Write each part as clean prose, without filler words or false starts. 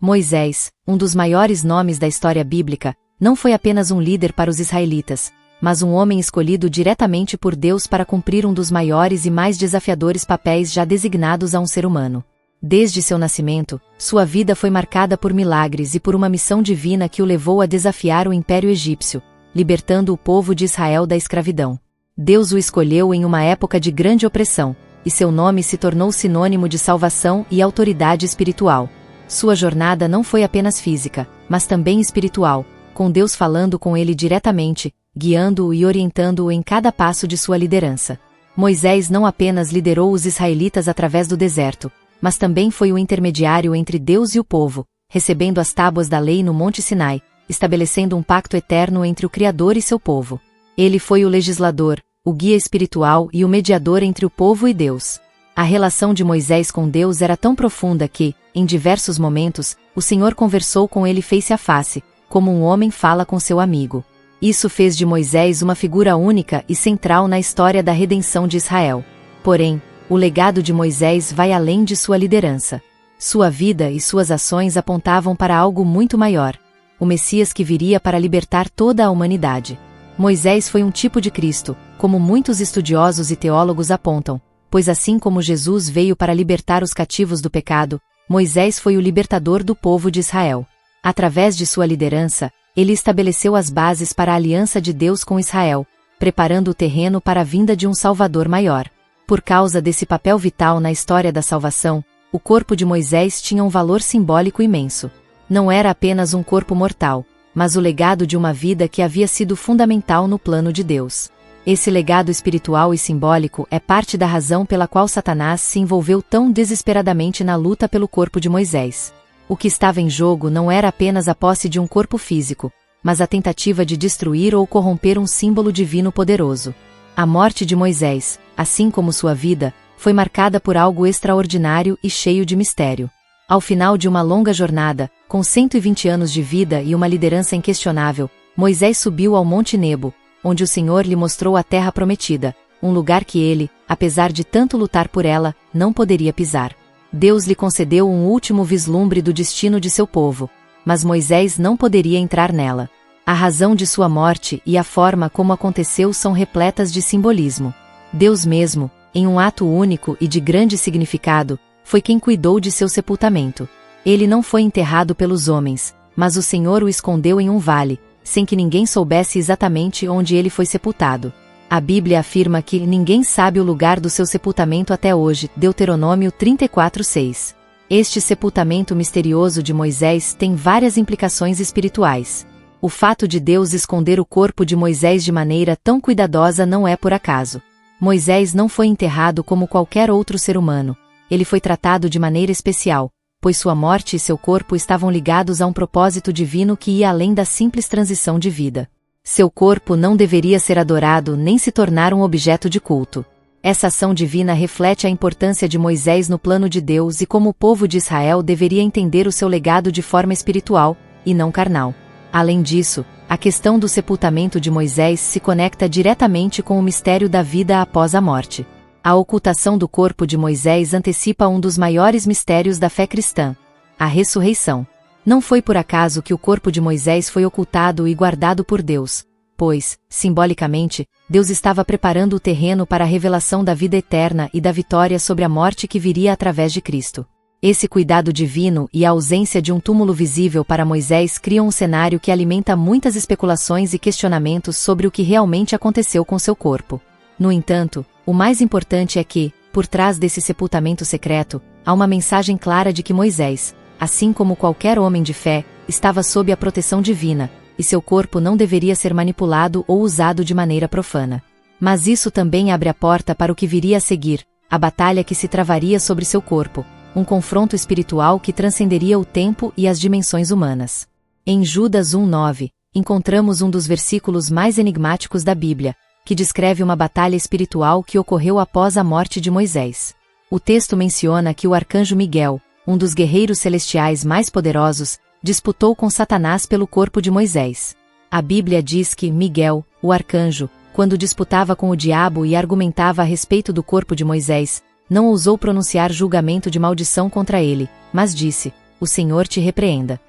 Moisés, um dos maiores nomes da história bíblica, não foi apenas um líder para os israelitas, mas um homem escolhido diretamente por Deus para cumprir um dos maiores e mais desafiadores papéis já designados a um ser humano. Desde seu nascimento, sua vida foi marcada por milagres e por uma missão divina que o levou a desafiar o Império Egípcio, libertando o povo de Israel da escravidão. Deus o escolheu em uma época de grande opressão, e seu nome se tornou sinônimo de salvação e autoridade espiritual. Sua jornada não foi apenas física, mas também espiritual, com Deus falando com ele diretamente, guiando-o e orientando-o em cada passo de sua liderança. Moisés não apenas liderou os israelitas através do deserto, mas também foi o intermediário entre Deus e o povo, recebendo as tábuas da lei no Monte Sinai, estabelecendo um pacto eterno entre o Criador e seu povo. Ele foi o legislador, o guia espiritual e o mediador entre o povo e Deus. A relação de Moisés com Deus era tão profunda que, em diversos momentos, o Senhor conversou com ele face a face, como um homem fala com seu amigo. Isso fez de Moisés uma figura única e central na história da redenção de Israel. Porém, o legado de Moisés vai além de sua liderança. Sua vida e suas ações apontavam para algo muito maior: o Messias que viria para libertar toda a humanidade. Moisés foi um tipo de Cristo, como muitos estudiosos e teólogos apontam, pois assim como Jesus veio para libertar os cativos do pecado, Moisés foi o libertador do povo de Israel. Através de sua liderança, ele estabeleceu as bases para a aliança de Deus com Israel, preparando o terreno para a vinda de um Salvador maior. Por causa desse papel vital na história da salvação, o corpo de Moisés tinha um valor simbólico imenso. Não era apenas um corpo mortal, mas o legado de uma vida que havia sido fundamental no plano de Deus. Esse legado espiritual e simbólico é parte da razão pela qual Satanás se envolveu tão desesperadamente na luta pelo corpo de Moisés. O que estava em jogo não era apenas a posse de um corpo físico, mas a tentativa de destruir ou corromper um símbolo divino poderoso. A morte de Moisés, assim como sua vida, foi marcada por algo extraordinário e cheio de mistério. Ao final de uma longa jornada, com 120 anos de vida e uma liderança inquestionável, Moisés subiu ao Monte Nebo, onde o Senhor lhe mostrou a terra prometida, um lugar que ele, apesar de tanto lutar por ela, não poderia pisar. Deus lhe concedeu um último vislumbre do destino de seu povo, mas Moisés não poderia entrar nela. A razão de sua morte e a forma como aconteceu são repletas de simbolismo. Deus mesmo, em um ato único e de grande significado, foi quem cuidou de seu sepultamento. Ele não foi enterrado pelos homens, mas o Senhor o escondeu em um vale, sem que ninguém soubesse exatamente onde ele foi sepultado. A Bíblia afirma que ninguém sabe o lugar do seu sepultamento até hoje, Deuteronômio 34:6. Este sepultamento misterioso de Moisés tem várias implicações espirituais. O fato de Deus esconder o corpo de Moisés de maneira tão cuidadosa não é por acaso. Moisés não foi enterrado como qualquer outro ser humano. Ele foi tratado de maneira especial, pois sua morte e seu corpo estavam ligados a um propósito divino que ia além da simples transição de vida. Seu corpo não deveria ser adorado nem se tornar um objeto de culto. Essa ação divina reflete a importância de Moisés no plano de Deus e como o povo de Israel deveria entender o seu legado de forma espiritual, e não carnal. Além disso, a questão do sepultamento de Moisés se conecta diretamente com o mistério da vida após a morte. A ocultação do corpo de Moisés antecipa um dos maiores mistérios da fé cristã: a ressurreição. Não foi por acaso que o corpo de Moisés foi ocultado e guardado por Deus, pois, simbolicamente, Deus estava preparando o terreno para a revelação da vida eterna e da vitória sobre a morte que viria através de Cristo. Esse cuidado divino e a ausência de um túmulo visível para Moisés criam um cenário que alimenta muitas especulações e questionamentos sobre o que realmente aconteceu com seu corpo. No entanto, o mais importante é que, por trás desse sepultamento secreto, há uma mensagem clara de que Moisés, assim como qualquer homem de fé, estava sob a proteção divina, e seu corpo não deveria ser manipulado ou usado de maneira profana. Mas isso também abre a porta para o que viria a seguir, a batalha que se travaria sobre seu corpo, um confronto espiritual que transcenderia o tempo e as dimensões humanas. Em Judas 1:9, encontramos um dos versículos mais enigmáticos da Bíblia, que descreve uma batalha espiritual que ocorreu após a morte de Moisés. O texto menciona que o arcanjo Miguel, um dos guerreiros celestiais mais poderosos, disputou com Satanás pelo corpo de Moisés. A Bíblia diz que Miguel, o arcanjo, quando disputava com o diabo e argumentava a respeito do corpo de Moisés, não ousou pronunciar julgamento de maldição contra ele, mas disse: o Senhor te repreenda.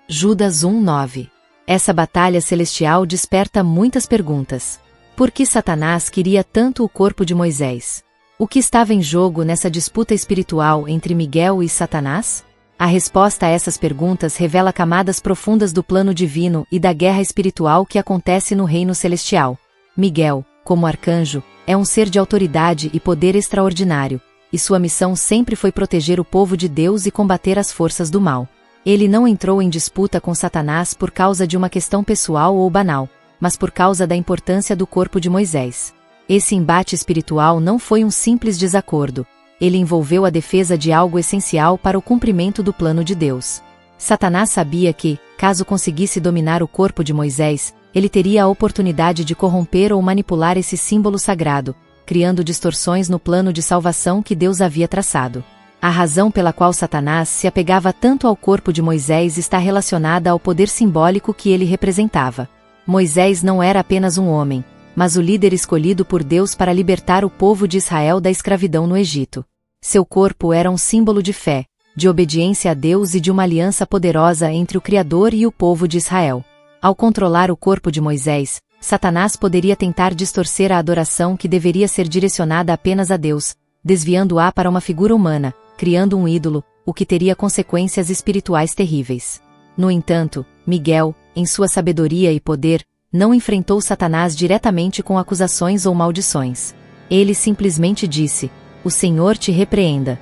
Judas 1:9. Essa batalha celestial desperta muitas perguntas. Por que Satanás queria tanto o corpo de Moisés? O que estava em jogo nessa disputa espiritual entre Miguel e Satanás? A resposta a essas perguntas revela camadas profundas do plano divino e da guerra espiritual que acontece no reino celestial. Miguel, como arcanjo, é um ser de autoridade e poder extraordinário, e sua missão sempre foi proteger o povo de Deus e combater as forças do mal. Ele não entrou em disputa com Satanás por causa de uma questão pessoal ou banal, mas por causa da importância do corpo de Moisés. Esse embate espiritual não foi um simples desacordo. Ele envolveu a defesa de algo essencial para o cumprimento do plano de Deus. Satanás sabia que, caso conseguisse dominar o corpo de Moisés, ele teria a oportunidade de corromper ou manipular esse símbolo sagrado, criando distorções no plano de salvação que Deus havia traçado. A razão pela qual Satanás se apegava tanto ao corpo de Moisés está relacionada ao poder simbólico que ele representava. Moisés não era apenas um homem, mas o líder escolhido por Deus para libertar o povo de Israel da escravidão no Egito. Seu corpo era um símbolo de fé, de obediência a Deus e de uma aliança poderosa entre o Criador e o povo de Israel. Ao controlar o corpo de Moisés, Satanás poderia tentar distorcer a adoração que deveria ser direcionada apenas a Deus, desviando-a para uma figura humana, criando um ídolo, o que teria consequências espirituais terríveis. No entanto, Miguel, em sua sabedoria e poder, não enfrentou Satanás diretamente com acusações ou maldições. Ele simplesmente disse: "O Senhor te repreenda."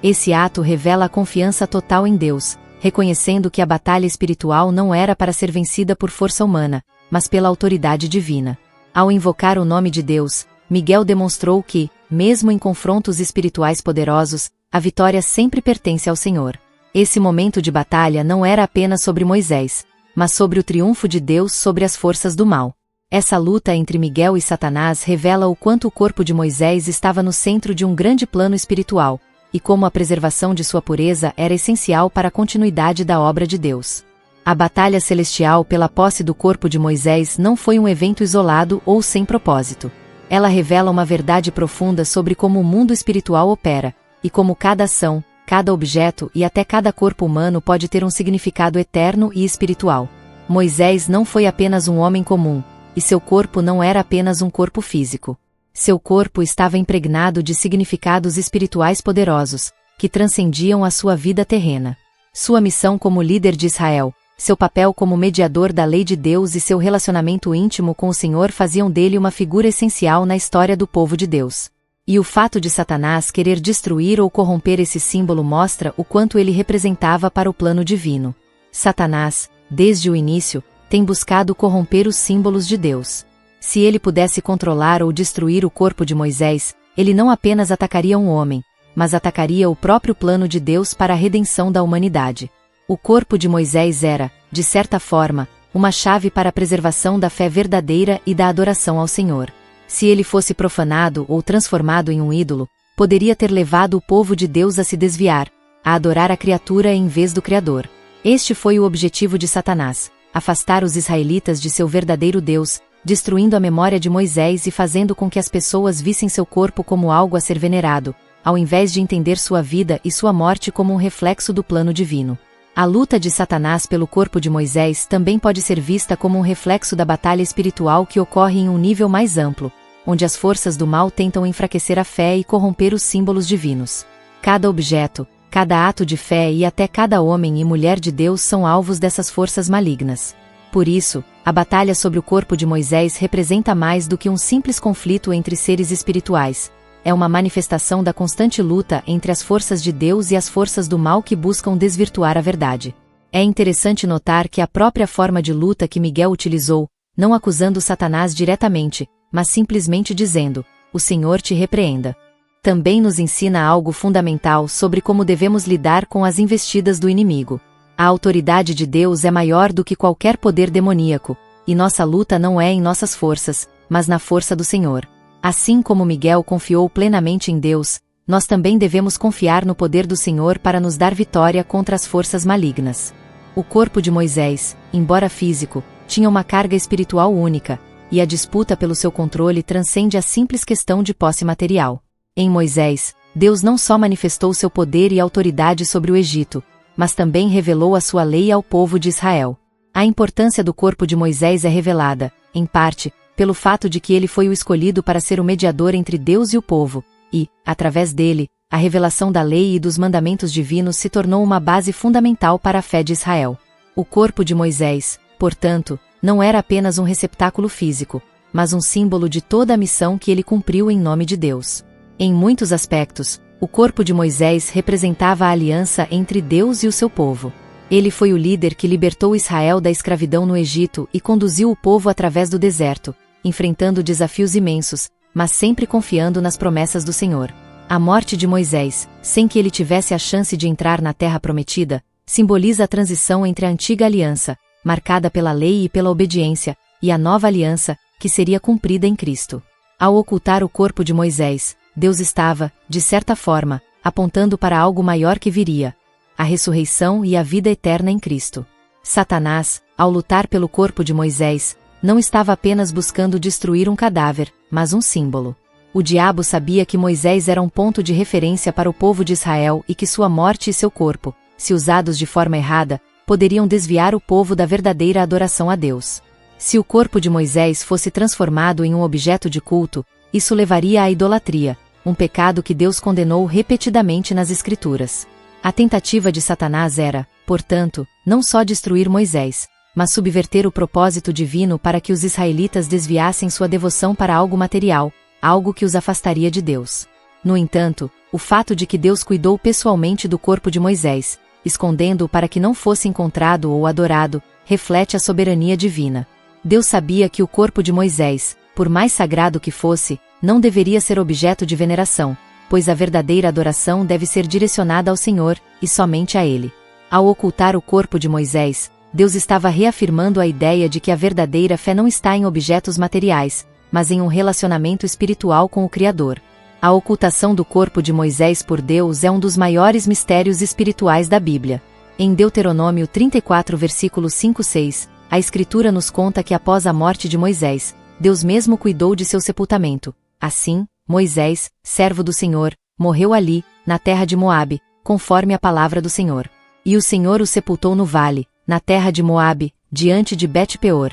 Esse ato revela a confiança total em Deus, reconhecendo que a batalha espiritual não era para ser vencida por força humana, mas pela autoridade divina. Ao invocar o nome de Deus, Miguel demonstrou que, mesmo em confrontos espirituais poderosos, a vitória sempre pertence ao Senhor. Esse momento de batalha não era apenas sobre Moisés, mas sobre o triunfo de Deus sobre as forças do mal. Essa luta entre Miguel e Satanás revela o quanto o corpo de Moisés estava no centro de um grande plano espiritual, e como a preservação de sua pureza era essencial para a continuidade da obra de Deus. A batalha celestial pela posse do corpo de Moisés não foi um evento isolado ou sem propósito. Ela revela uma verdade profunda sobre como o mundo espiritual opera, e como cada ação, cada objeto e até cada corpo humano pode ter um significado eterno e espiritual. Moisés não foi apenas um homem comum, e seu corpo não era apenas um corpo físico. Seu corpo estava impregnado de significados espirituais poderosos, que transcendiam a sua vida terrena. Sua missão como líder de Israel, seu papel como mediador da lei de Deus e seu relacionamento íntimo com o Senhor faziam dele uma figura essencial na história do povo de Deus. E o fato de Satanás querer destruir ou corromper esse símbolo mostra o quanto ele representava para o plano divino. Satanás, desde o início, tem buscado corromper os símbolos de Deus. Se ele pudesse controlar ou destruir o corpo de Moisés, ele não apenas atacaria um homem, mas atacaria o próprio plano de Deus para a redenção da humanidade. O corpo de Moisés era, de certa forma, uma chave para a preservação da fé verdadeira e da adoração ao Senhor. Se ele fosse profanado ou transformado em um ídolo, poderia ter levado o povo de Deus a se desviar, a adorar a criatura em vez do Criador. Este foi o objetivo de Satanás: afastar os israelitas de seu verdadeiro Deus, destruindo a memória de Moisés e fazendo com que as pessoas vissem seu corpo como algo a ser venerado, ao invés de entender sua vida e sua morte como um reflexo do plano divino. A luta de Satanás pelo corpo de Moisés também pode ser vista como um reflexo da batalha espiritual que ocorre em um nível mais amplo, onde as forças do mal tentam enfraquecer a fé e corromper os símbolos divinos. Cada objeto, cada ato de fé e até cada homem e mulher de Deus são alvos dessas forças malignas. Por isso, a batalha sobre o corpo de Moisés representa mais do que um simples conflito entre seres espirituais. É uma manifestação da constante luta entre as forças de Deus e as forças do mal que buscam desvirtuar a verdade. É interessante notar que a própria forma de luta que Miguel utilizou, não acusando Satanás diretamente, mas simplesmente dizendo: "O Senhor te repreenda", também nos ensina algo fundamental sobre como devemos lidar com as investidas do inimigo. A autoridade de Deus é maior do que qualquer poder demoníaco, e nossa luta não é em nossas forças, mas na força do Senhor. Assim como Miguel confiou plenamente em Deus, nós também devemos confiar no poder do Senhor para nos dar vitória contra as forças malignas. O corpo de Moisés, embora físico, tinha uma carga espiritual única, e a disputa pelo seu controle transcende a simples questão de posse material. Em Moisés, Deus não só manifestou seu poder e autoridade sobre o Egito, mas também revelou a sua lei ao povo de Israel. A importância do corpo de Moisés é revelada, em parte, pelo fato de que ele foi o escolhido para ser o mediador entre Deus e o povo, e, através dele, a revelação da lei e dos mandamentos divinos se tornou uma base fundamental para a fé de Israel. O corpo de Moisés, portanto, não era apenas um receptáculo físico, mas um símbolo de toda a missão que ele cumpriu em nome de Deus. Em muitos aspectos, o corpo de Moisés representava a aliança entre Deus e o seu povo. Ele foi o líder que libertou Israel da escravidão no Egito e conduziu o povo através do deserto, enfrentando desafios imensos, mas sempre confiando nas promessas do Senhor. A morte de Moisés, sem que ele tivesse a chance de entrar na terra prometida, simboliza a transição entre a antiga aliança, marcada pela lei e pela obediência, e a nova aliança, que seria cumprida em Cristo. Ao ocultar o corpo de Moisés, Deus estava, de certa forma, apontando para algo maior que viria: a ressurreição e a vida eterna em Cristo. Satanás, ao lutar pelo corpo de Moisés, não estava apenas buscando destruir um cadáver, mas um símbolo. O diabo sabia que Moisés era um ponto de referência para o povo de Israel e que sua morte e seu corpo, se usados de forma errada, poderiam desviar o povo da verdadeira adoração a Deus. Se o corpo de Moisés fosse transformado em um objeto de culto, isso levaria à idolatria, um pecado que Deus condenou repetidamente nas Escrituras. A tentativa de Satanás era, portanto, não só destruir Moisés, mas subverter o propósito divino para que os israelitas desviassem sua devoção para algo material, algo que os afastaria de Deus. No entanto, o fato de que Deus cuidou pessoalmente do corpo de Moisés, escondendo-o para que não fosse encontrado ou adorado, reflete a soberania divina. Deus sabia que o corpo de Moisés, por mais sagrado que fosse, não deveria ser objeto de veneração, pois a verdadeira adoração deve ser direcionada ao Senhor, e somente a Ele. Ao ocultar o corpo de Moisés, Deus estava reafirmando a ideia de que a verdadeira fé não está em objetos materiais, mas em um relacionamento espiritual com o Criador. A ocultação do corpo de Moisés por Deus é um dos maiores mistérios espirituais da Bíblia. Em Deuteronômio 34, versículo 5-6, a Escritura nos conta que após a morte de Moisés, Deus mesmo cuidou de seu sepultamento. Assim, Moisés, servo do Senhor, morreu ali, na terra de Moabe, conforme a palavra do Senhor. E o Senhor o sepultou no vale, na terra de Moabe, diante de Bet-peor.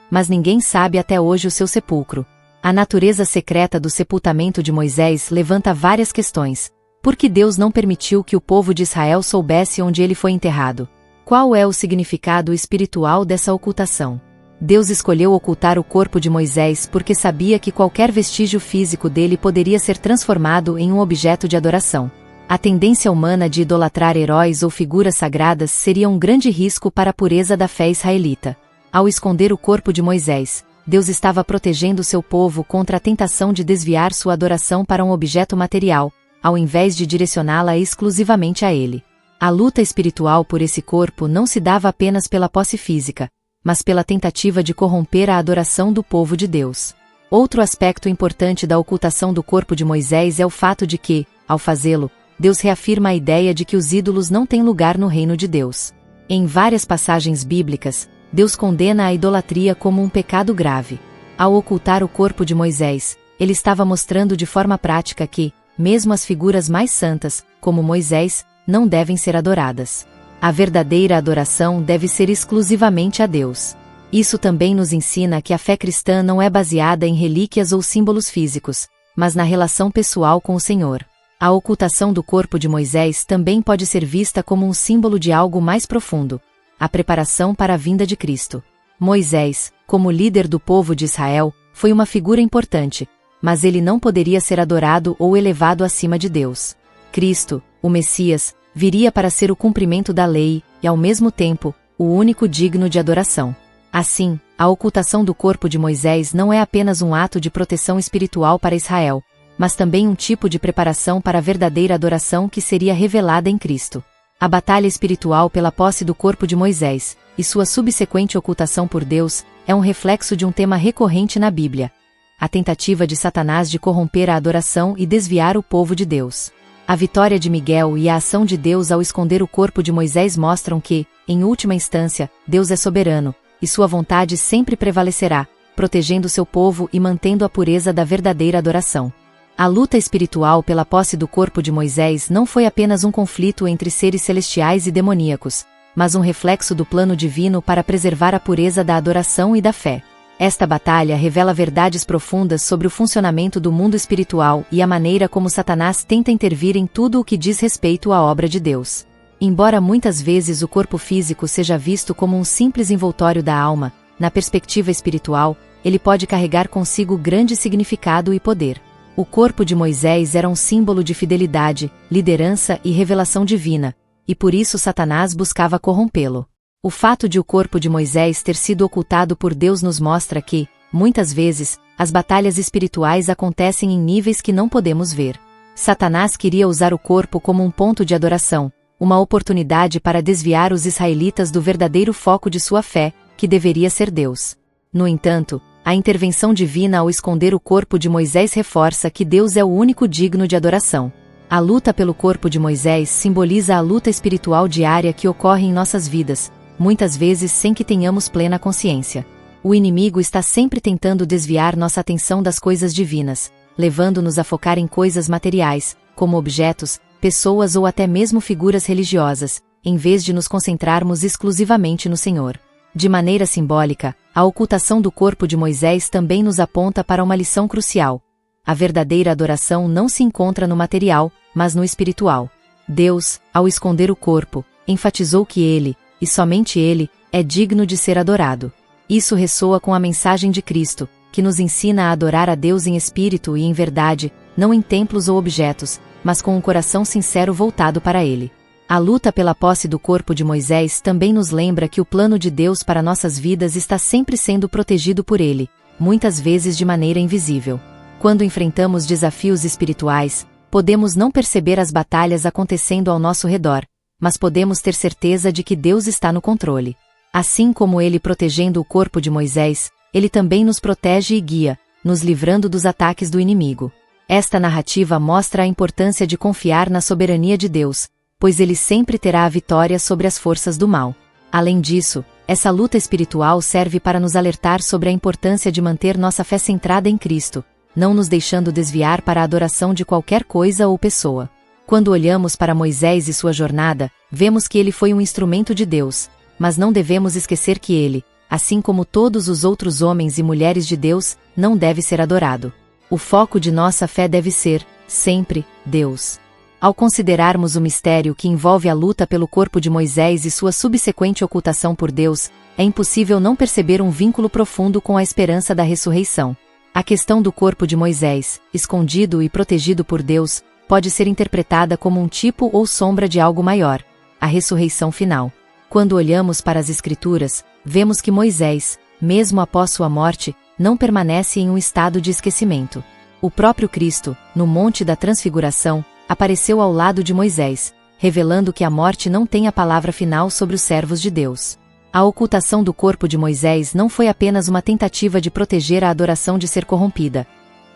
Mas ninguém sabe até hoje o seu sepulcro. A natureza secreta do sepultamento de Moisés levanta várias questões. Por que Deus não permitiu que o povo de Israel soubesse onde ele foi enterrado? Qual é o significado espiritual dessa ocultação? Deus escolheu ocultar o corpo de Moisés porque sabia que qualquer vestígio físico dele poderia ser transformado em um objeto de adoração. A tendência humana de idolatrar heróis ou figuras sagradas seria um grande risco para a pureza da fé israelita. Ao esconder o corpo de Moisés, Deus estava protegendo seu povo contra a tentação de desviar sua adoração para um objeto material, ao invés de direcioná-la exclusivamente a ele. A luta espiritual por esse corpo não se dava apenas pela posse física, mas pela tentativa de corromper a adoração do povo de Deus. Outro aspecto importante da ocultação do corpo de Moisés é o fato de que, ao fazê-lo, Deus reafirma a ideia de que os ídolos não têm lugar no reino de Deus. Em várias passagens bíblicas, Deus condena a idolatria como um pecado grave. Ao ocultar o corpo de Moisés, ele estava mostrando de forma prática que, mesmo as figuras mais santas, como Moisés, não devem ser adoradas. A verdadeira adoração deve ser exclusivamente a Deus. Isso também nos ensina que a fé cristã não é baseada em relíquias ou símbolos físicos, mas na relação pessoal com o Senhor. A ocultação do corpo de Moisés também pode ser vista como um símbolo de algo mais profundo: a preparação para a vinda de Cristo. Moisés, como líder do povo de Israel, foi uma figura importante, mas ele não poderia ser adorado ou elevado acima de Deus. Cristo, o Messias, viria para ser o cumprimento da lei, e ao mesmo tempo, o único digno de adoração. Assim, a ocultação do corpo de Moisés não é apenas um ato de proteção espiritual para Israel, mas também um tipo de preparação para a verdadeira adoração que seria revelada em Cristo. A batalha espiritual pela posse do corpo de Moisés, e sua subsequente ocultação por Deus, é um reflexo de um tema recorrente na Bíblia: a tentativa de Satanás de corromper a adoração e desviar o povo de Deus. A vitória de Miguel e a ação de Deus ao esconder o corpo de Moisés mostram que, em última instância, Deus é soberano, e sua vontade sempre prevalecerá, protegendo seu povo e mantendo a pureza da verdadeira adoração. A luta espiritual pela posse do corpo de Moisés não foi apenas um conflito entre seres celestiais e demoníacos, mas um reflexo do plano divino para preservar a pureza da adoração e da fé. Esta batalha revela verdades profundas sobre o funcionamento do mundo espiritual e a maneira como Satanás tenta intervir em tudo o que diz respeito à obra de Deus. Embora muitas vezes o corpo físico seja visto como um simples envoltório da alma, na perspectiva espiritual, ele pode carregar consigo grande significado e poder. O corpo de Moisés era um símbolo de fidelidade, liderança e revelação divina, e por isso Satanás buscava corrompê-lo. O fato de o corpo de Moisés ter sido ocultado por Deus nos mostra que, muitas vezes, as batalhas espirituais acontecem em níveis que não podemos ver. Satanás queria usar o corpo como um ponto de adoração, uma oportunidade para desviar os israelitas do verdadeiro foco de sua fé, que deveria ser Deus. No entanto, a intervenção divina ao esconder o corpo de Moisés reforça que Deus é o único digno de adoração. A luta pelo corpo de Moisés simboliza a luta espiritual diária que ocorre em nossas vidas, muitas vezes sem que tenhamos plena consciência. O inimigo está sempre tentando desviar nossa atenção das coisas divinas, levando-nos a focar em coisas materiais, como objetos, pessoas ou até mesmo figuras religiosas, em vez de nos concentrarmos exclusivamente no Senhor. De maneira simbólica, a ocultação do corpo de Moisés também nos aponta para uma lição crucial. A verdadeira adoração não se encontra no material, mas no espiritual. Deus, ao esconder o corpo, enfatizou que ele, e somente ele, é digno de ser adorado. Isso ressoa com a mensagem de Cristo, que nos ensina a adorar a Deus em espírito e em verdade, não em templos ou objetos, mas com um coração sincero voltado para Ele. A luta pela posse do corpo de Moisés também nos lembra que o plano de Deus para nossas vidas está sempre sendo protegido por Ele, muitas vezes de maneira invisível. Quando enfrentamos desafios espirituais, podemos não perceber as batalhas acontecendo ao nosso redor, mas podemos ter certeza de que Deus está no controle. Assim como Ele protegendo o corpo de Moisés, Ele também nos protege e guia, nos livrando dos ataques do inimigo. Esta narrativa mostra a importância de confiar na soberania de Deus, pois Ele sempre terá a vitória sobre as forças do mal. Além disso, essa luta espiritual serve para nos alertar sobre a importância de manter nossa fé centrada em Cristo, não nos deixando desviar para a adoração de qualquer coisa ou pessoa. Quando olhamos para Moisés e sua jornada, vemos que ele foi um instrumento de Deus, mas não devemos esquecer que ele, assim como todos os outros homens e mulheres de Deus, não deve ser adorado. O foco de nossa fé deve ser, sempre, Deus. Ao considerarmos o mistério que envolve a luta pelo corpo de Moisés e sua subsequente ocultação por Deus, é impossível não perceber um vínculo profundo com a esperança da ressurreição. A questão do corpo de Moisés, escondido e protegido por Deus, pode ser interpretada como um tipo ou sombra de algo maior, a ressurreição final. Quando olhamos para as Escrituras, vemos que Moisés, mesmo após sua morte, não permanece em um estado de esquecimento. O próprio Cristo, no Monte da Transfiguração, apareceu ao lado de Moisés, revelando que a morte não tem a palavra final sobre os servos de Deus. A ocultação do corpo de Moisés não foi apenas uma tentativa de proteger a adoração de ser corrompida.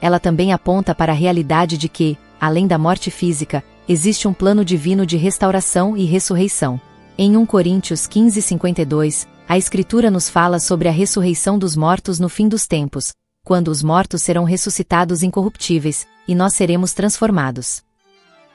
Ela também aponta para a realidade de que, além da morte física, existe um plano divino de restauração e ressurreição. Em 1 Coríntios 15:52, a Escritura nos fala sobre a ressurreição dos mortos no fim dos tempos, quando os mortos serão ressuscitados incorruptíveis, e nós seremos transformados.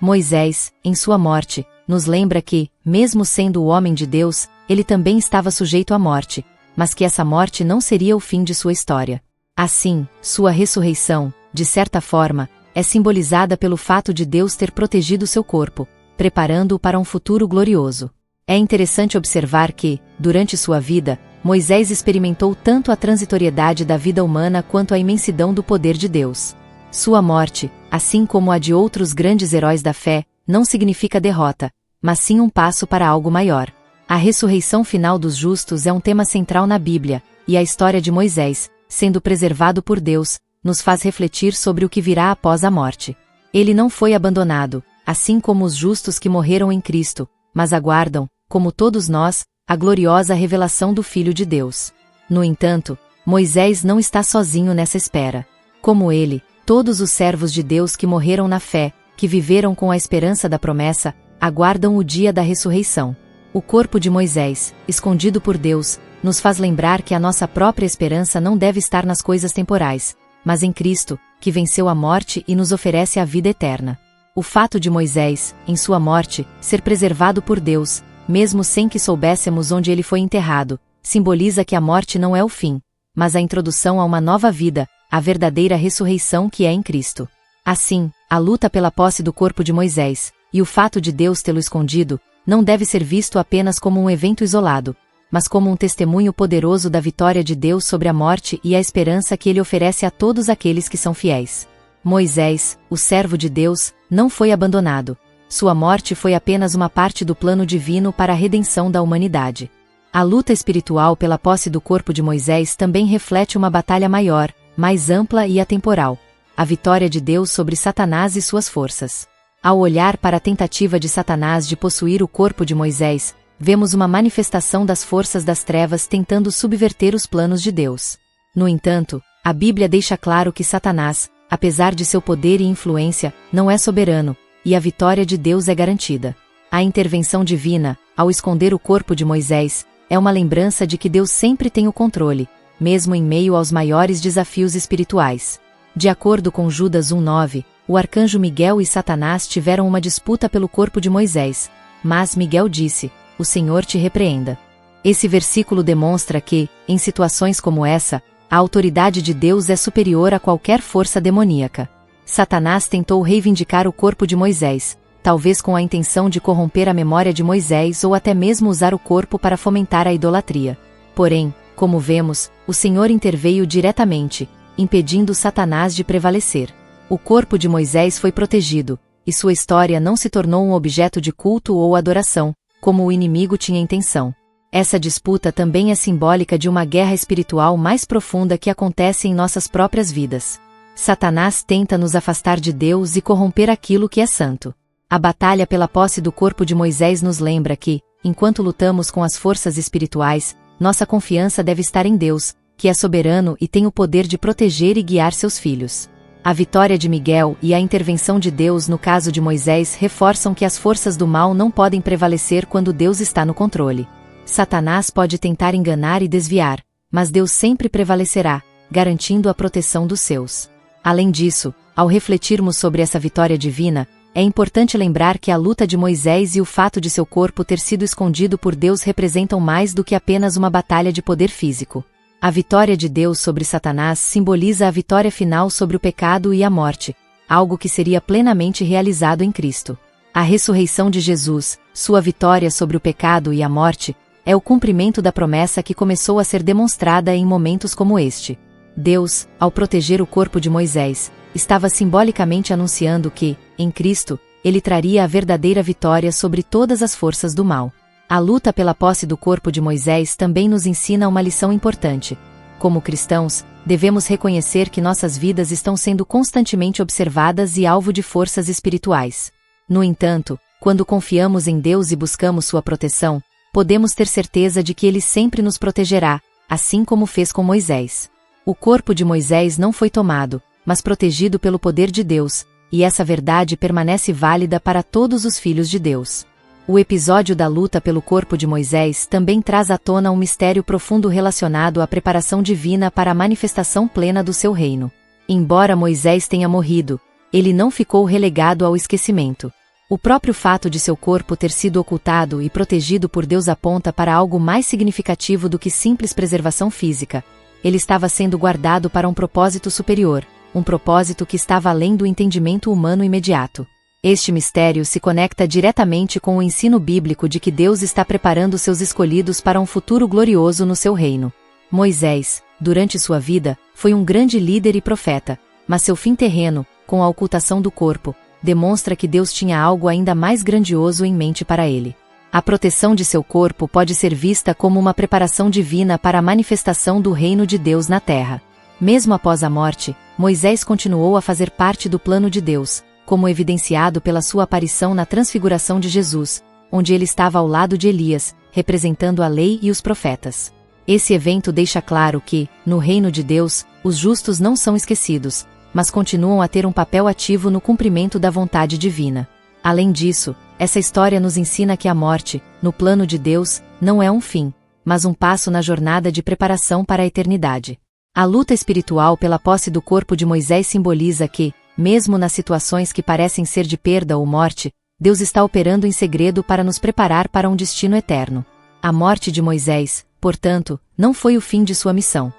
Moisés, em sua morte, nos lembra que, mesmo sendo o homem de Deus, ele também estava sujeito à morte, mas que essa morte não seria o fim de sua história. Assim, sua ressurreição, de certa forma, é simbolizada pelo fato de Deus ter protegido seu corpo, preparando-o para um futuro glorioso. É interessante observar que, durante sua vida, Moisés experimentou tanto a transitoriedade da vida humana quanto a imensidão do poder de Deus. Sua morte, assim como a de outros grandes heróis da fé, não significa derrota, mas sim um passo para algo maior. A ressurreição final dos justos é um tema central na Bíblia, e a história de Moisés, sendo preservado por Deus, nos faz refletir sobre o que virá após a morte. Ele não foi abandonado, assim como os justos que morreram em Cristo, mas aguardam, como todos nós, a gloriosa revelação do Filho de Deus. No entanto, Moisés não está sozinho nessa espera. Como ele, todos os servos de Deus que morreram na fé, que viveram com a esperança da promessa, aguardam o dia da ressurreição. O corpo de Moisés, escondido por Deus, nos faz lembrar que a nossa própria esperança não deve estar nas coisas temporais, mas em Cristo, que venceu a morte e nos oferece a vida eterna. O fato de Moisés, em sua morte, ser preservado por Deus, mesmo sem que soubéssemos onde ele foi enterrado, simboliza que a morte não é o fim, mas a introdução a uma nova vida, a verdadeira ressurreição que é em Cristo. Assim, a luta pela posse do corpo de Moisés, e o fato de Deus tê-lo escondido, não deve ser visto apenas como um evento isolado, mas como um testemunho poderoso da vitória de Deus sobre a morte e a esperança que ele oferece a todos aqueles que são fiéis. Moisés, o servo de Deus, não foi abandonado. Sua morte foi apenas uma parte do plano divino para a redenção da humanidade. A luta espiritual pela posse do corpo de Moisés também reflete uma batalha maior, mais ampla e atemporal: a vitória de Deus sobre Satanás e suas forças. Ao olhar para a tentativa de Satanás de possuir o corpo de Moisés, vemos uma manifestação das forças das trevas tentando subverter os planos de Deus. No entanto, a Bíblia deixa claro que Satanás, apesar de seu poder e influência, não é soberano, e a vitória de Deus é garantida. A intervenção divina, ao esconder o corpo de Moisés, é uma lembrança de que Deus sempre tem o controle, mesmo em meio aos maiores desafios espirituais. De acordo com Judas 1:9, o arcanjo Miguel e Satanás tiveram uma disputa pelo corpo de Moisés, mas Miguel disse: "O Senhor te repreenda." Esse versículo demonstra que, em situações como essa, a autoridade de Deus é superior a qualquer força demoníaca. Satanás tentou reivindicar o corpo de Moisés, talvez com a intenção de corromper a memória de Moisés ou até mesmo usar o corpo para fomentar a idolatria. Porém, como vemos, o Senhor interveio diretamente, impedindo Satanás de prevalecer. O corpo de Moisés foi protegido, e sua história não se tornou um objeto de culto ou adoração, como o inimigo tinha intenção. Essa disputa também é simbólica de uma guerra espiritual mais profunda que acontece em nossas próprias vidas. Satanás tenta nos afastar de Deus e corromper aquilo que é santo. A batalha pela posse do corpo de Moisés nos lembra que, enquanto lutamos com as forças espirituais, nossa confiança deve estar em Deus, que é soberano e tem o poder de proteger e guiar seus filhos. A vitória de Miguel e a intervenção de Deus no caso de Moisés reforçam que as forças do mal não podem prevalecer quando Deus está no controle. Satanás pode tentar enganar e desviar, mas Deus sempre prevalecerá, garantindo a proteção dos seus. Além disso, ao refletirmos sobre essa vitória divina, é importante lembrar que a luta de Moisés e o fato de seu corpo ter sido escondido por Deus representam mais do que apenas uma batalha de poder físico. A vitória de Deus sobre Satanás simboliza a vitória final sobre o pecado e a morte, algo que seria plenamente realizado em Cristo. A ressurreição de Jesus, sua vitória sobre o pecado e a morte, é o cumprimento da promessa que começou a ser demonstrada em momentos como este. Deus, ao proteger o corpo de Moisés, estava simbolicamente anunciando que, em Cristo, ele traria a verdadeira vitória sobre todas as forças do mal. A luta pela posse do corpo de Moisés também nos ensina uma lição importante. Como cristãos, devemos reconhecer que nossas vidas estão sendo constantemente observadas e alvo de forças espirituais. No entanto, quando confiamos em Deus e buscamos sua proteção, podemos ter certeza de que ele sempre nos protegerá, assim como fez com Moisés. O corpo de Moisés não foi tomado, mas protegido pelo poder de Deus, e essa verdade permanece válida para todos os filhos de Deus. O episódio da luta pelo corpo de Moisés também traz à tona um mistério profundo relacionado à preparação divina para a manifestação plena do seu reino. Embora Moisés tenha morrido, ele não ficou relegado ao esquecimento. O próprio fato de seu corpo ter sido ocultado e protegido por Deus aponta para algo mais significativo do que simples preservação física. Ele estava sendo guardado para um propósito superior, um propósito que estava além do entendimento humano imediato. Este mistério se conecta diretamente com o ensino bíblico de que Deus está preparando seus escolhidos para um futuro glorioso no seu reino. Moisés, durante sua vida, foi um grande líder e profeta, mas seu fim terreno, com a ocultação do corpo, demonstra que Deus tinha algo ainda mais grandioso em mente para ele. A proteção de seu corpo pode ser vista como uma preparação divina para a manifestação do reino de Deus na terra. Mesmo após a morte, Moisés continuou a fazer parte do plano de Deus, como evidenciado pela sua aparição na transfiguração de Jesus, onde ele estava ao lado de Elias, representando a lei e os profetas. Esse evento deixa claro que, no reino de Deus, os justos não são esquecidos, mas continuam a ter um papel ativo no cumprimento da vontade divina. Além disso, essa história nos ensina que a morte, no plano de Deus, não é um fim, mas um passo na jornada de preparação para a eternidade. A luta espiritual pela posse do corpo de Moisés simboliza que, mesmo nas situações que parecem ser de perda ou morte, Deus está operando em segredo para nos preparar para um destino eterno. A morte de Moisés, portanto, não foi o fim de sua missão.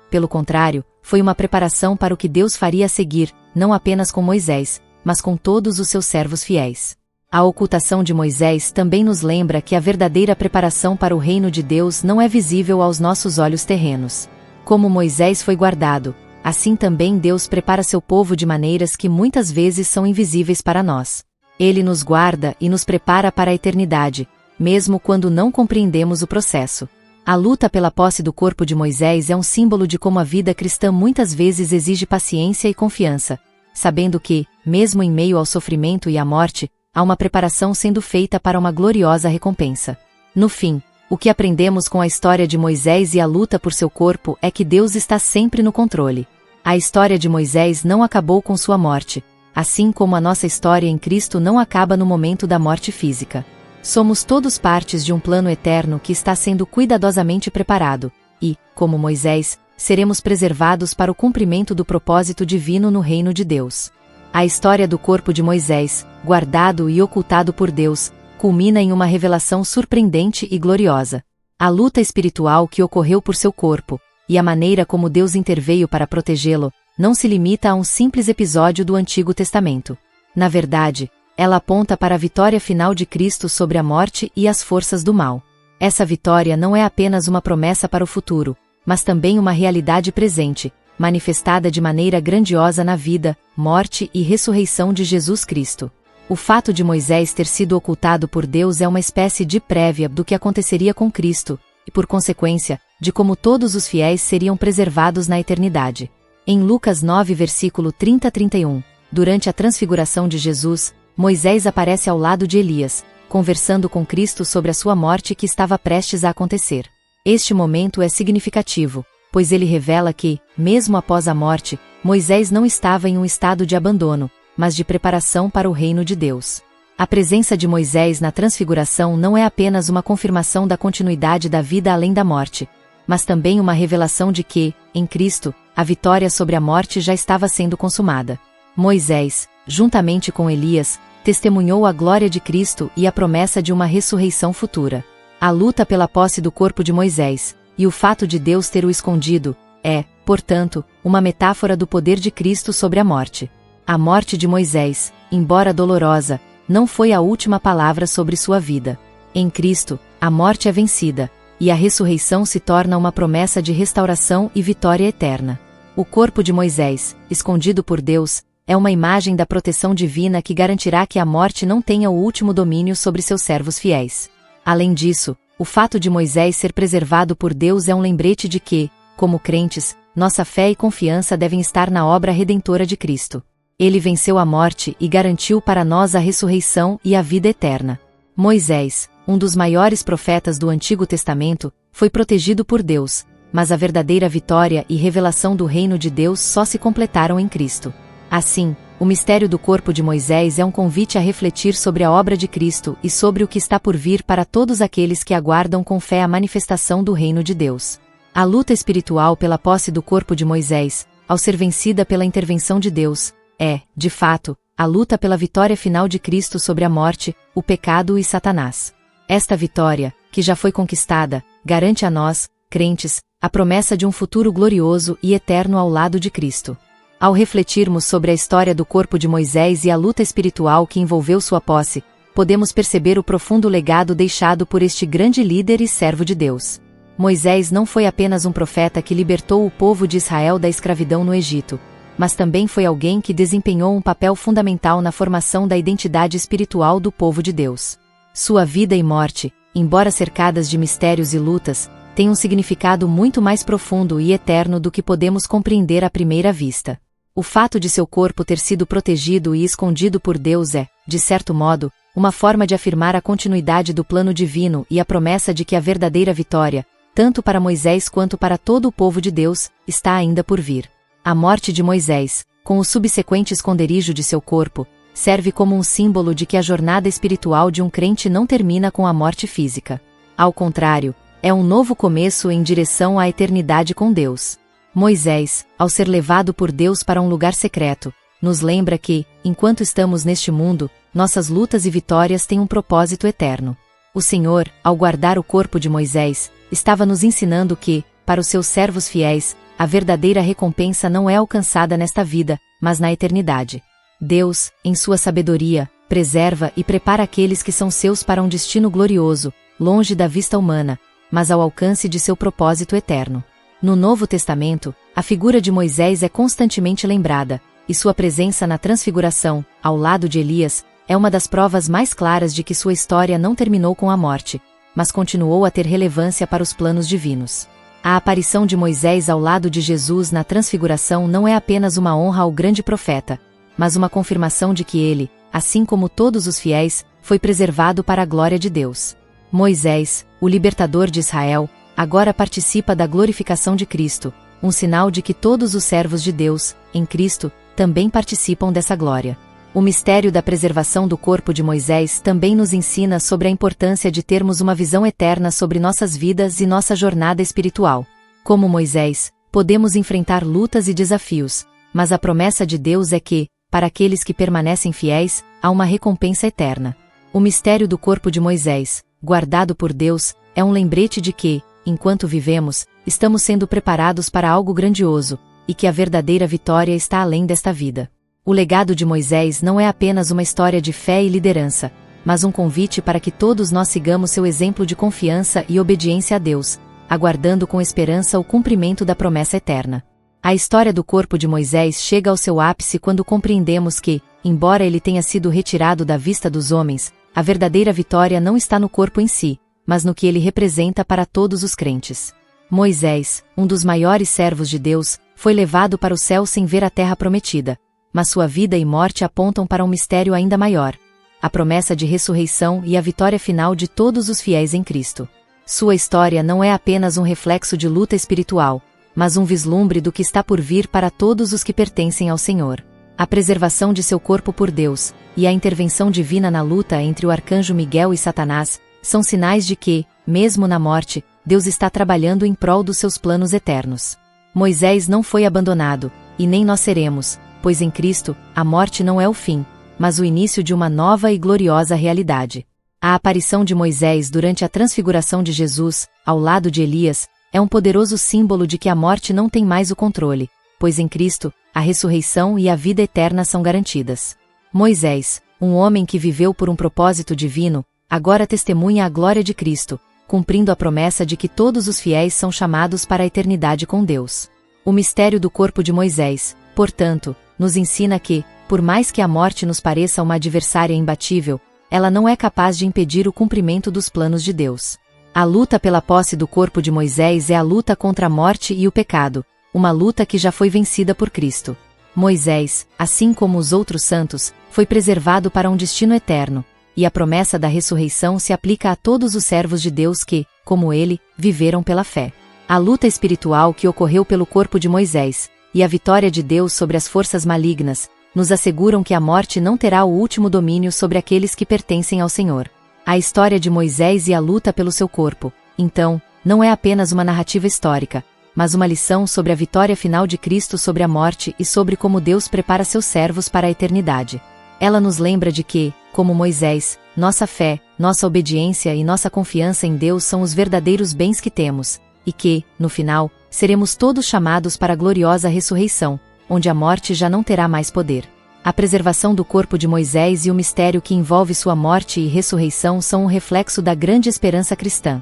Pelo contrário, foi uma preparação para o que Deus faria a seguir, não apenas com Moisés, mas com todos os seus servos fiéis. A ocultação de Moisés também nos lembra que a verdadeira preparação para o reino de Deus não é visível aos nossos olhos terrenos. Como Moisés foi guardado, assim também Deus prepara seu povo de maneiras que muitas vezes são invisíveis para nós. Ele nos guarda e nos prepara para a eternidade, mesmo quando não compreendemos o processo. A luta pela posse do corpo de Moisés é um símbolo de como a vida cristã muitas vezes exige paciência e confiança, sabendo que, mesmo em meio ao sofrimento e à morte, há uma preparação sendo feita para uma gloriosa recompensa. No fim, o que aprendemos com a história de Moisés e a luta por seu corpo é que Deus está sempre no controle. A história de Moisés não acabou com sua morte, assim como a nossa história em Cristo não acaba no momento da morte física. Somos todos partes de um plano eterno que está sendo cuidadosamente preparado, e, como Moisés, seremos preservados para o cumprimento do propósito divino no reino de Deus. A história do corpo de Moisés, guardado e ocultado por Deus, culmina em uma revelação surpreendente e gloriosa. A luta espiritual que ocorreu por seu corpo, e a maneira como Deus interveio para protegê-lo, não se limita a um simples episódio do Antigo Testamento. Na verdade, ela aponta para a vitória final de Cristo sobre a morte e as forças do mal. Essa vitória não é apenas uma promessa para o futuro, mas também uma realidade presente, manifestada de maneira grandiosa na vida, morte e ressurreição de Jesus Cristo. O fato de Moisés ter sido ocultado por Deus é uma espécie de prévia do que aconteceria com Cristo, e por consequência, de como todos os fiéis seriam preservados na eternidade. Em Lucas 9 versículo 30-31, durante a transfiguração de Jesus, Moisés aparece ao lado de Elias, conversando com Cristo sobre a sua morte que estava prestes a acontecer. Este momento é significativo, pois ele revela que, mesmo após a morte, Moisés não estava em um estado de abandono, mas de preparação para o reino de Deus. A presença de Moisés na transfiguração não é apenas uma confirmação da continuidade da vida além da morte, mas também uma revelação de que, em Cristo, a vitória sobre a morte já estava sendo consumada. Moisés, juntamente com Elias, testemunhou a glória de Cristo e a promessa de uma ressurreição futura. A luta pela posse do corpo de Moisés, e o fato de Deus ter o escondido, é, portanto, uma metáfora do poder de Cristo sobre a morte. A morte de Moisés, embora dolorosa, não foi a última palavra sobre sua vida. Em Cristo, a morte é vencida, e a ressurreição se torna uma promessa de restauração e vitória eterna. O corpo de Moisés, escondido por Deus, é uma imagem da proteção divina que garantirá que a morte não tenha o último domínio sobre seus servos fiéis. Além disso, o fato de Moisés ser preservado por Deus é um lembrete de que, como crentes, nossa fé e confiança devem estar na obra redentora de Cristo. Ele venceu a morte e garantiu para nós a ressurreição e a vida eterna. Moisés, um dos maiores profetas do Antigo Testamento, foi protegido por Deus, mas a verdadeira vitória e revelação do reino de Deus só se completaram em Cristo. Assim, o mistério do corpo de Moisés é um convite a refletir sobre a obra de Cristo e sobre o que está por vir para todos aqueles que aguardam com fé a manifestação do reino de Deus. A luta espiritual pela posse do corpo de Moisés, ao ser vencida pela intervenção de Deus, é, de fato, a luta pela vitória final de Cristo sobre a morte, o pecado e Satanás. Esta vitória, que já foi conquistada, garante a nós, crentes, a promessa de um futuro glorioso e eterno ao lado de Cristo. Ao refletirmos sobre a história do corpo de Moisés e a luta espiritual que envolveu sua posse, podemos perceber o profundo legado deixado por este grande líder e servo de Deus. Moisés não foi apenas um profeta que libertou o povo de Israel da escravidão no Egito, mas também foi alguém que desempenhou um papel fundamental na formação da identidade espiritual do povo de Deus. Sua vida e morte, embora cercadas de mistérios e lutas, têm um significado muito mais profundo e eterno do que podemos compreender à primeira vista. O fato de seu corpo ter sido protegido e escondido por Deus é, de certo modo, uma forma de afirmar a continuidade do plano divino e a promessa de que a verdadeira vitória, tanto para Moisés quanto para todo o povo de Deus, está ainda por vir. A morte de Moisés, com o subsequente esconderijo de seu corpo, serve como um símbolo de que a jornada espiritual de um crente não termina com a morte física. Ao contrário, é um novo começo em direção à eternidade com Deus. Moisés, ao ser levado por Deus para um lugar secreto, nos lembra que, enquanto estamos neste mundo, nossas lutas e vitórias têm um propósito eterno. O Senhor, ao guardar o corpo de Moisés, estava nos ensinando que, para os seus servos fiéis, a verdadeira recompensa não é alcançada nesta vida, mas na eternidade. Deus, em sua sabedoria, preserva e prepara aqueles que são seus para um destino glorioso, longe da vista humana, mas ao alcance de seu propósito eterno. No Novo Testamento, a figura de Moisés é constantemente lembrada, e sua presença na Transfiguração, ao lado de Elias, é uma das provas mais claras de que sua história não terminou com a morte, mas continuou a ter relevância para os planos divinos. A aparição de Moisés ao lado de Jesus na Transfiguração não é apenas uma honra ao grande profeta, mas uma confirmação de que ele, assim como todos os fiéis, foi preservado para a glória de Deus. Moisés, o libertador de Israel, agora participa da glorificação de Cristo, um sinal de que todos os servos de Deus, em Cristo, também participam dessa glória. O mistério da preservação do corpo de Moisés também nos ensina sobre a importância de termos uma visão eterna sobre nossas vidas e nossa jornada espiritual. Como Moisés, podemos enfrentar lutas e desafios, mas a promessa de Deus é que, para aqueles que permanecem fiéis, há uma recompensa eterna. O mistério do corpo de Moisés, guardado por Deus, é um lembrete de que, enquanto vivemos, estamos sendo preparados para algo grandioso, e que a verdadeira vitória está além desta vida. O legado de Moisés não é apenas uma história de fé e liderança, mas um convite para que todos nós sigamos seu exemplo de confiança e obediência a Deus, aguardando com esperança o cumprimento da promessa eterna. A história do corpo de Moisés chega ao seu ápice quando compreendemos que, embora ele tenha sido retirado da vista dos homens, a verdadeira vitória não está no corpo em si, mas no que ele representa para todos os crentes. Moisés, um dos maiores servos de Deus, foi levado para o céu sem ver a terra prometida, mas sua vida e morte apontam para um mistério ainda maior: a promessa de ressurreição e a vitória final de todos os fiéis em Cristo. Sua história não é apenas um reflexo de luta espiritual, mas um vislumbre do que está por vir para todos os que pertencem ao Senhor. A preservação de seu corpo por Deus, e a intervenção divina na luta entre o arcanjo Miguel e Satanás, são sinais de que, mesmo na morte, Deus está trabalhando em prol dos seus planos eternos. Moisés não foi abandonado, e nem nós seremos, pois em Cristo, a morte não é o fim, mas o início de uma nova e gloriosa realidade. A aparição de Moisés durante a transfiguração de Jesus, ao lado de Elias, é um poderoso símbolo de que a morte não tem mais o controle, pois em Cristo, a ressurreição e a vida eterna são garantidas. Moisés, um homem que viveu por um propósito divino, agora testemunha a glória de Cristo, cumprindo a promessa de que todos os fiéis são chamados para a eternidade com Deus. O mistério do corpo de Moisés, portanto, nos ensina que, por mais que a morte nos pareça uma adversária imbatível, ela não é capaz de impedir o cumprimento dos planos de Deus. A luta pela posse do corpo de Moisés é a luta contra a morte e o pecado, uma luta que já foi vencida por Cristo. Moisés, assim como os outros santos, foi preservado para um destino eterno, e a promessa da ressurreição se aplica a todos os servos de Deus que, como ele, viveram pela fé. A luta espiritual que ocorreu pelo corpo de Moisés, e a vitória de Deus sobre as forças malignas, nos asseguram que a morte não terá o último domínio sobre aqueles que pertencem ao Senhor. A história de Moisés e a luta pelo seu corpo, então, não é apenas uma narrativa histórica, mas uma lição sobre a vitória final de Cristo sobre a morte e sobre como Deus prepara seus servos para a eternidade. Ela nos lembra de que, como Moisés, nossa fé, nossa obediência e nossa confiança em Deus são os verdadeiros bens que temos, e que, no final, seremos todos chamados para a gloriosa ressurreição, onde a morte já não terá mais poder. A preservação do corpo de Moisés e o mistério que envolve sua morte e ressurreição são um reflexo da grande esperança cristã.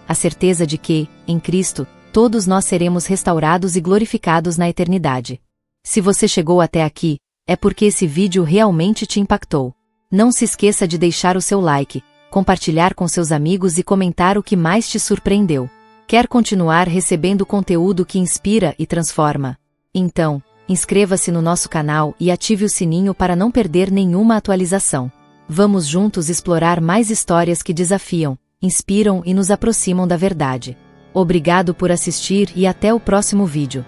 A certeza de que, em Cristo, todos nós seremos restaurados e glorificados na eternidade. Se você chegou até aqui, é porque esse vídeo realmente te impactou. Não se esqueça de deixar o seu like, compartilhar com seus amigos e comentar o que mais te surpreendeu. Quer continuar recebendo conteúdo que inspira e transforma? Então, inscreva-se no nosso canal e ative o sininho para não perder nenhuma atualização. Vamos juntos explorar mais histórias que desafiam, inspiram e nos aproximam da verdade. Obrigado por assistir e até o próximo vídeo.